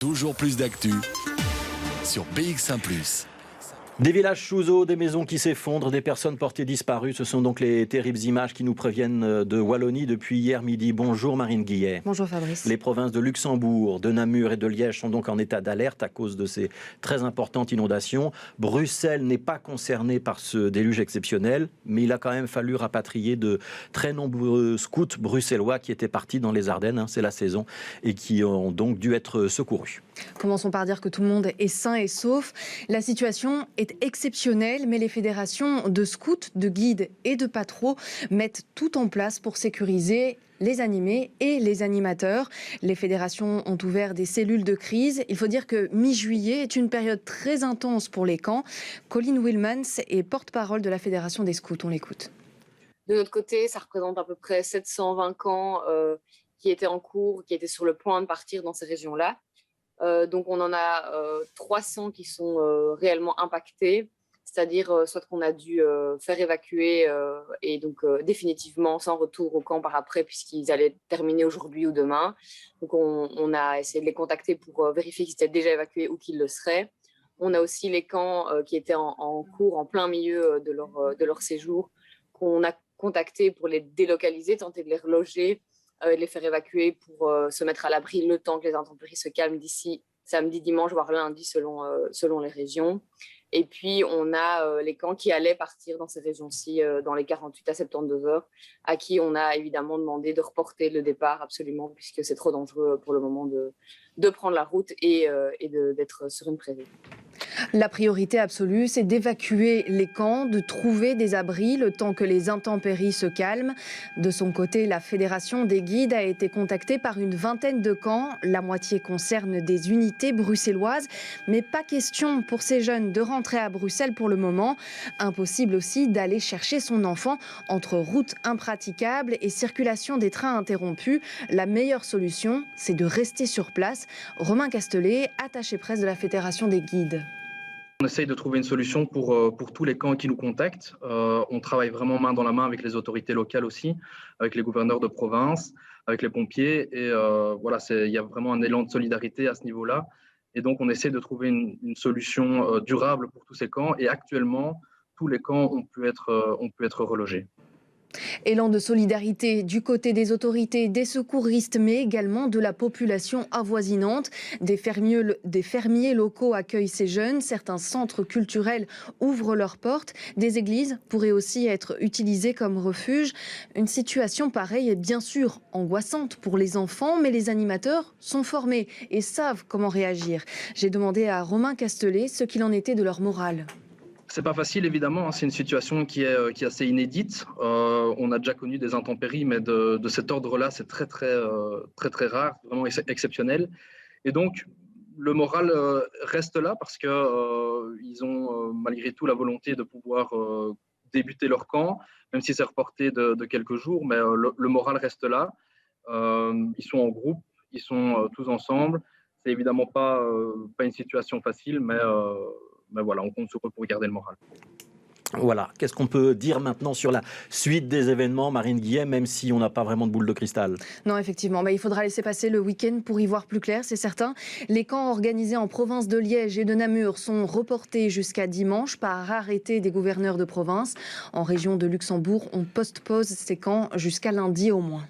Toujours plus d'actu sur BX1 +. Des villages sous eau, des maisons qui s'effondrent, des personnes portées disparues. Ce sont donc les terribles images qui nous préviennent de Wallonie depuis hier midi. Bonjour Marine Guillet. Bonjour Fabrice. Les provinces de Luxembourg, de Namur et de Liège sont donc en état d'alerte à cause de ces très importantes inondations. Bruxelles n'est pas concernée par ce déluge exceptionnel, mais il a quand même fallu rapatrier de très nombreux scouts bruxellois qui étaient partis dans les Ardennes, c'est la saison, et qui ont donc dû être secourus. Commençons par dire que tout le monde est sain et sauf. La situation est exceptionnelle, mais les fédérations de scouts, de guides et de patros mettent tout en place pour sécuriser les animés et les animateurs. Les fédérations ont ouvert des cellules de crise. Il faut dire que mi-juillet est une période très intense pour les camps. Colin Wilmans est porte-parole de la Fédération des scouts. On l'écoute. De notre côté, ça représente à peu près 720 camps qui étaient en cours, qui étaient sur le point de partir dans ces régions-là. Donc on en a 300 qui sont réellement impactés, c'est-à-dire soit qu'on a dû faire évacuer et donc définitivement sans retour au camp par après puisqu'ils allaient terminer aujourd'hui ou demain. Donc on a essayé de les contacter pour vérifier qu'ils étaient déjà évacués ou qu'ils le seraient. On a aussi les camps qui étaient en cours, en plein milieu de leur séjour, qu'on a contactés pour les délocaliser, tenter de les reloger, de les faire évacuer pour se mettre à l'abri le temps que les intempéries se calment d'ici samedi, dimanche, voire lundi selon les régions. Et puis, on a les camps qui allaient partir dans ces régions-ci dans les 48 à 72 heures, à qui on a évidemment demandé de reporter le départ absolument, puisque c'est trop dangereux pour le moment de prendre la route et d'être sur une prairie. La priorité absolue, c'est d'évacuer les camps, de trouver des abris le temps que les intempéries se calment. De son côté, la Fédération des guides a été contactée par une vingtaine de camps. La moitié concerne des unités bruxelloises, mais pas question pour ces jeunes de rentrer à Bruxelles pour le moment. Impossible aussi d'aller chercher son enfant entre routes impraticables et circulation des trains interrompus. La meilleure solution, c'est de rester sur place. Romain Castelet, attaché presse de la Fédération des guides. On essaye de trouver une solution pour tous les camps qui nous contactent. On travaille vraiment main dans la main avec les autorités locales aussi, avec les gouverneurs de province, avec les pompiers. Et voilà, il y a vraiment un élan de solidarité à ce niveau-là. Et donc, on essaie de trouver une solution durable pour tous ces camps. Et actuellement, tous les camps ont pu être relogés. Élan de solidarité du côté des autorités, des secouristes, mais également de la population avoisinante. Des fermiers locaux accueillent ces jeunes. Certains centres culturels ouvrent leurs portes. Des églises pourraient aussi être utilisées comme refuge. Une situation pareille est bien sûr angoissante pour les enfants, mais les animateurs sont formés et savent comment réagir. J'ai demandé à Romain Castelet ce qu'il en était de leur morale. C'est pas facile évidemment, c'est une situation qui est assez inédite. On a déjà connu des intempéries, mais de cet ordre-là, c'est très rare, vraiment exceptionnel. Et donc le moral reste là parce que ils ont malgré tout la volonté de pouvoir débuter leur camp, même si c'est reporté de quelques jours, mais le moral reste là. Ils sont en groupe, ils sont tous ensemble. C'est évidemment pas une situation facile, mais voilà, on compte sur eux pour garder le moral. Voilà, qu'est-ce qu'on peut dire maintenant sur la suite des événements, Marine Guillet, même si on n'a pas vraiment de boule de cristal? Non, effectivement, mais il faudra laisser passer le week-end pour y voir plus clair, c'est certain. Les camps organisés en province de Liège et de Namur sont reportés jusqu'à dimanche par arrêté des gouverneurs de province. En région de Luxembourg, on postpose ces camps jusqu'à lundi au moins.